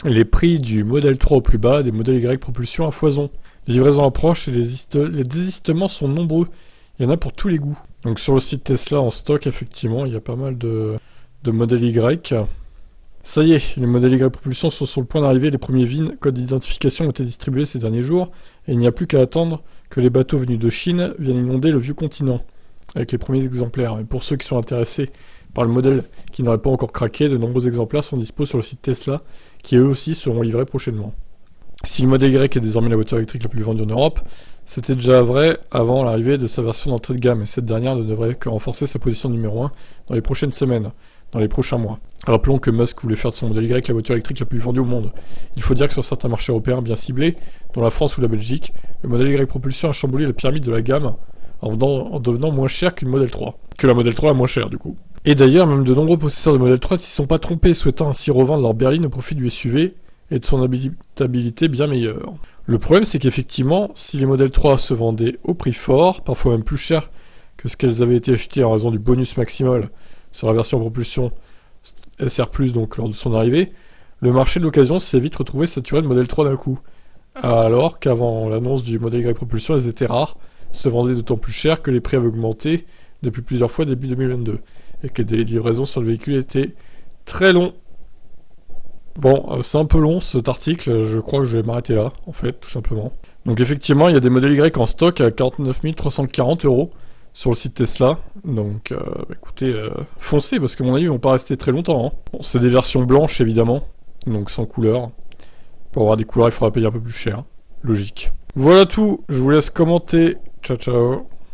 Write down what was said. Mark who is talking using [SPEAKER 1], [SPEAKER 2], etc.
[SPEAKER 1] les prix du modèle 3 au plus bas, des modèles Y propulsion à foison. Les livraisons approchent et les désistements sont nombreux. Il y en a pour tous les goûts. Donc sur le site Tesla en stock, effectivement, il y a pas mal de modèles Y. Ça y est, les modèles Y propulsion sont sur le point d'arriver. Les premiers VIN, codes d'identification, ont été distribués ces derniers jours. Et il n'y a plus qu'à attendre que les bateaux venus de Chine viennent inonder le vieux continent avec les premiers exemplaires. Et pour ceux qui sont intéressés par le modèle qui n'aurait pas encore craqué, de nombreux exemplaires sont dispo sur le site Tesla, qui eux aussi seront livrés prochainement. Si le modèle Y est désormais la voiture électrique la plus vendue en Europe, c'était déjà vrai avant l'arrivée de sa version d'entrée de gamme, et cette dernière ne devrait que renforcer sa position numéro 1 dans les prochaines semaines, dans les prochains mois. Rappelons que Musk voulait faire de son modèle Y la voiture électrique la plus vendue au monde. Il faut dire que sur certains marchés européens bien ciblés, dont la France ou la Belgique, le modèle Y propulsion a chamboulé la pyramide de la gamme en devenant moins cher qu'une modèle 3. Que la modèle 3 est moins chère du coup. Et d'ailleurs, même de nombreux possesseurs de modèle 3 ne s'y sont pas trompés, souhaitant ainsi revendre leur berline au profit du SUV et de son habitabilité bien meilleure. Le problème, c'est qu'effectivement, si les modèles 3 se vendaient au prix fort, parfois même plus cher que ce qu'elles avaient été achetées en raison du bonus maximal sur la version propulsion SR+, donc lors de son arrivée, le marché de l'occasion s'est vite retrouvé saturé de modèle 3 d'un coup. Alors qu'avant l'annonce du modèle Y propulsion, elles étaient rares, se vendaient d'autant plus cher que les prix avaient augmenté depuis plusieurs fois début 2022, et que les délais de livraison sur le véhicule étaient très longs. Bon, c'est un peu long cet article, je crois que je vais m'arrêter là, en fait, tout simplement. Donc effectivement, il y a des modèles Y en stock à 49 340 € sur le site Tesla. Donc écoutez, foncez, parce que à mon avis, ils vont pas rester très longtemps. Hein. Bon, c'est des versions blanches, évidemment, donc sans couleur. Pour avoir des couleurs, il faudra payer un peu plus cher. Logique. Voilà tout, je vous laisse commenter. Ciao, ciao.